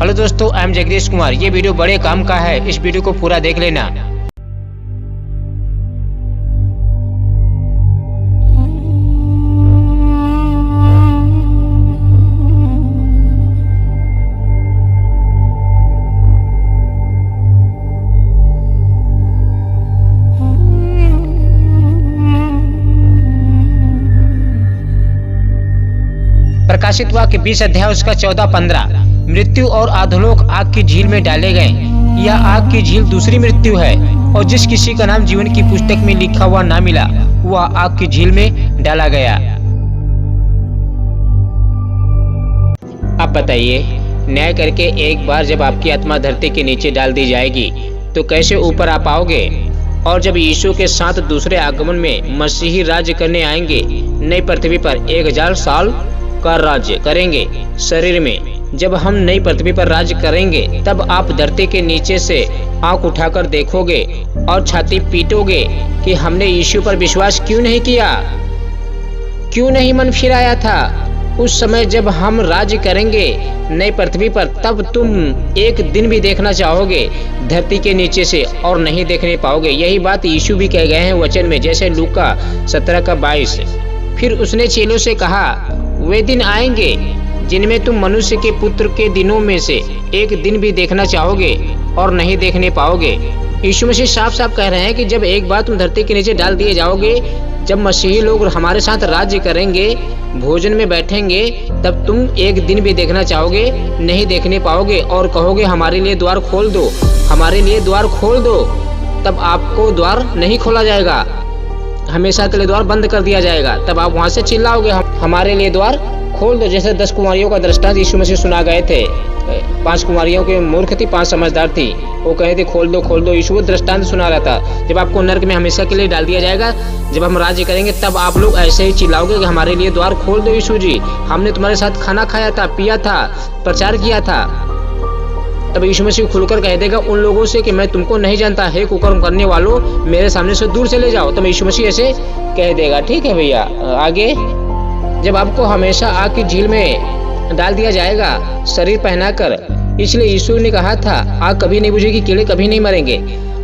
Hello दोस्तों, I am Jagdish Kumar. ये video बड़े काम का है, इस वीडियो को पूरा देख लेना। प्रकाशित वाक्य 20 अध्याय उसका 14-15। मृत्यु और अधोलोक आग की झील में डाले गए। यह आग की झील दूसरी मृत्यु है, और जिस किसी का नाम जीवन की पुस्तक में लिखा हुआ ना मिला, वह आग की झील में डाला गया। अब बताइए, न्याय करके एक बार जब आपकी आत्मा धरती के नीचे डाल दी जाएगी तो कैसे ऊपर आ पाओगे? और जब यीशु के साथ दूसरे आगमन में मसीही राज्य करने आएंगे, नई पृथ्वी पर 1000 साल का राज्य करेंगे शरीर में। जब हम नई पृथ्वी पर राज्य करेंगे, तब आप धरती के नीचे से आंख उठाकर देखोगे और छाती पीटोगे कि हमने यीशु पर विश्वास क्यों नहीं किया, क्यों नहीं मन फिराया था। उस समय जब हम राज्य करेंगे नई पृथ्वी पर, तब तुम एक दिन भी देखना चाहोगे धरती के नीचे से और नहीं देखने पाओगे। यही बात यीशु भी कह गए हैं वचन में, जैसे लूका 17:22। फिर उसने चेलों से कहा, वे दिन आएंगे जिनमें तुम मनुष्य के पुत्र के दिनों में से एक दिन भी देखना चाहोगे और नहीं देखने पाओगे। यीशु मसीह साफ साफ कह रहे हैं कि जब एक बार तुम धरती के नीचे डाल दिए जाओगे, जब मसीही लोग हमारे साथ राज्य करेंगे, भोजन में बैठेंगे, तब तुम एक दिन भी देखना चाहोगे, नहीं देखने पाओगे और कहोगे हमारे लिए द्वार खोल दो, हमारे लिए द्वार खोल दो। तब आपको द्वार नहीं खोला जाएगा, हमेशा के लिए द्वार बंद कर दिया जाएगा। तब आप वहां से चिल्लाओगे हमारे लिए द्वार खोल दो। जैसे 10 कुमारियों का दृष्टांत यीशु मसीह सुना गए थे। 5 कुमारियों की मूर्ख थी, 5 समझदार थी। वो कहे थे खोल दो खोल दो। यीशु वो दृष्टांत सुना रहा था। जब आपको नरक में हमेशा के लिए डाल दिया जाएगा, जब हम राज्य करेंगे, तब आप लोग ऐसे ही चिल्लाओगे कि हमारे लिए द्वार खोल दो यीशु जी, हमने तुम्हारे साथ खाना खाया था, पिया था, प्रचार किया था। तब यीशु मसीह खुलकर कह देगा उन लोगों से कि मैं तुमको नहीं जानता, हे कुकर्म करने वालों, मेरे सामने से दूर चले जाओ। तब यीशु मसीह ऐसे कह देगा। ठीक है भैया, आगे जब आपको हमेशा आग की झील में डाल दिया जाएगा शरीर पहनाकर, इसलिए यीशु ने कहा था आग कभी नहीं बुझेगी, कीड़े कभी नहीं मरेंगे।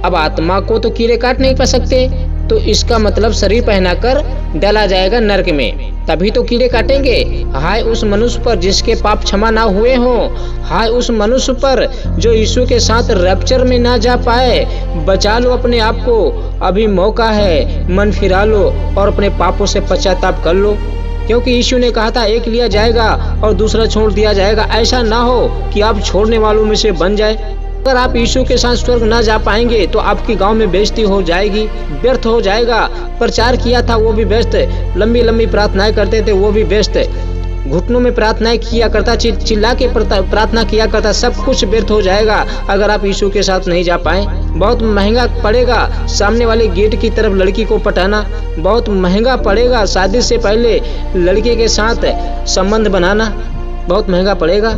अब आत्मा को तो कीड़े काट नहीं पा सकते, तो इसका मतलब शरीर पहनाकर डाला जाएगा नरक में, तभी तो कीड़े काटेंगे। हाय उस मनुष्य पर जिसके पाप क्षमा ना हुए हों, हाय उस मनुष्य पर जो यीशु के साथ रैप्चर में ना जा पाए। बचा लो अपने आप को, अभी मौका है, मन फिरा लो और अपने पापों से पश्चाताप कर लो, क्योंकि यीशु ने कहा था एक लिया जाएगा और दूसरा छोड़ दिया जाएगा। ऐसा ना हो कि आप छोड़ने वालों में से बन जाए। अगर आप यीशु के साथ स्वर्ग ना जा पाएंगे तो आपके गांव में बेइज्जती हो जाएगी, व्यर्थ हो जाएगा। प्रचार किया था वो भी व्यस्त, लंबी लंबी प्रार्थनाएं करते थे वो भी व्यस्त, घुटनों में प्रार्थनाएं किया करता, चिल्ला के प्रार्थना किया करता, सब कुछ व्यर्थ हो जाएगा अगर आप यीशु के साथ नहीं जा पाए। बहुत महंगा पड़ेगा सामने वाले गेट की तरफ लड़की को पटाना, बहुत महंगा पड़ेगा शादी से पहले लड़के के साथ संबंध बनाना, बहुत महंगा पड़ेगा।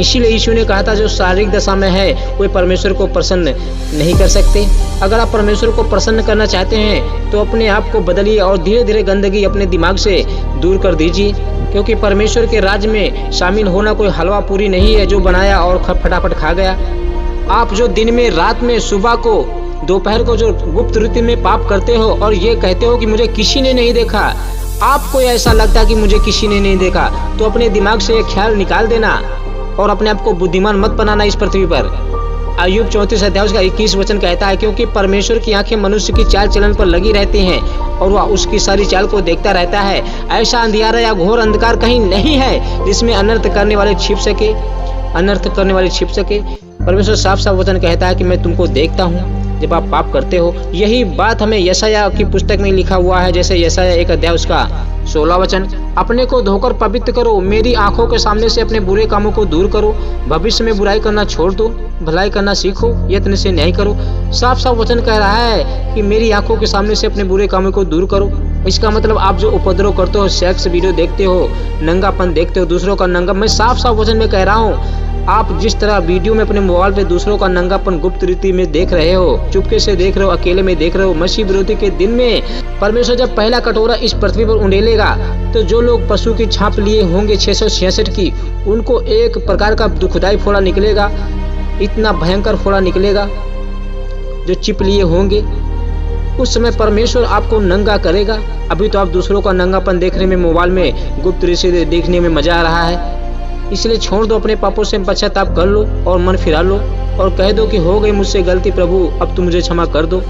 इसीलिए यीशु ने कहा था जो शारीरिक दशा में है वे परमेश्वर को प्रसन्न नहीं कर सकते। अगर आप परमेश्वर को प्रसन्न करना चाहते हैं तो अपने आप को बदलिए और धीरे धीरे गंदगी अपने दिमाग से दूर कर दीजिए, क्योंकि परमेश्वर के राज्य में शामिल होना कोई हलवा पूरी नहीं है जो बनाया और फटाफट खा गया। आप जो दिन में, रात में, सुबह को, दोपहर को जो गुप्त रीति में पाप करते हो और ये कहते हो कि मुझे किसी ने नहीं देखा, आपको ऐसा लगता है कि मुझे किसी ने नहीं देखा, तो अपने दिमाग से ख्याल निकाल देना और अपने आप को बुद्धिमान मत बनाना इस पृथ्वी पर। अय्यूब 34 अध्याय उसका 21 वचन कहता है, क्योंकि परमेश्वर की आंखें मनुष्य की चाल चलन पर लगी रहती हैं और वह उसकी सारी चाल को देखता रहता है। ऐसा अंधियारा या घोर अंधकार कहीं नहीं है जिसमें अनर्थ करने वाले छिप सके, अनर्थ करने वाले छिप सके। परमेश्वर साफ साफ वचन कहता है कि मैं तुमको देखता हूँ जब आप पाप करते हो। यही बात हमें यशायाह की पुस्तक में लिखा हुआ है, जैसे यशायाह 1 अध्याय उसका 16 वचन, अपने को धोकर पवित्र करो, मेरी आंखों के सामने से अपने बुरे कामों को दूर करो, भविष्य में बुराई करना छोड़ दो, भलाई करना सीखो, यत्न से न्याय करो। साफ साफ वचन कह रहा है कि मेरी आंखों के सामने से अपने बुरे कामों को दूर करो। इसका मतलब आप जो उपद्रव करते हो, सेक्स वीडियो देखते हो, नंगापन देखते हो, दूसरों का नंगा, मैं साफ साफ वचन में कह रहा हूँ आप जिस तरह वीडियो में अपने मोबाइल पे दूसरों का नंगापन गुप्त रीति में देख रहे हो, चुपके से देख रहे हो, अकेले में देख रहे हो, मसीह विरोधी के दिन में परमेश्वर जब पहला कटोरा इस पृथ्वी पर उंडेलेगा तो जो लोग पशु की छाप लिए होंगे 666 की, उनको एक प्रकार का दुखदाई फोड़ा निकलेगा, इतना भयंकर फोड़ा निकलेगा जो चिप लिए होंगे। उस समय परमेश्वर आपको नंगा करेगा। अभी तो आप दूसरों का नंगापन देखने में, मोबाइल में गुप्त रीति से देखने में मजा आ रहा है, इसलिए छोड़ दो, अपने पापों से पश्चाताप कर लो और मन फिरा लो और कह दो कि हो गई मुझसे गलती प्रभु, अब तुम मुझे क्षमा कर दो।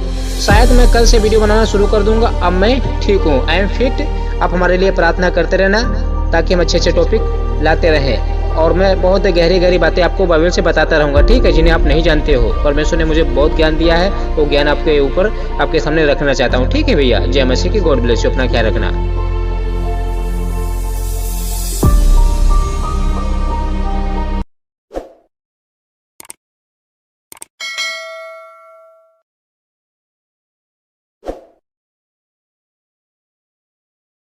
शायद मैं कल से वीडियो बनाना शुरू कर दूंगा। अब मैं ठीक हूँ, आई एम फिट। आप हमारे लिए प्रार्थना करते रहना ताकि हम अच्छे अच्छे टॉपिक लाते रहें और मैं बहुत गहरी गहरी बातें आपको बाइबल से बताता रहूँगा, ठीक है, जिन्हें आप नहीं जानते हो। परमेश्वर ने मुझे बहुत ज्ञान दिया है, वो ज्ञान आपके ऊपर, आपके सामने रखना चाहता हूँ, ठीक है भैया। जय मसीह की, गॉड ब्लेस यू, अपना ख्याल रखना।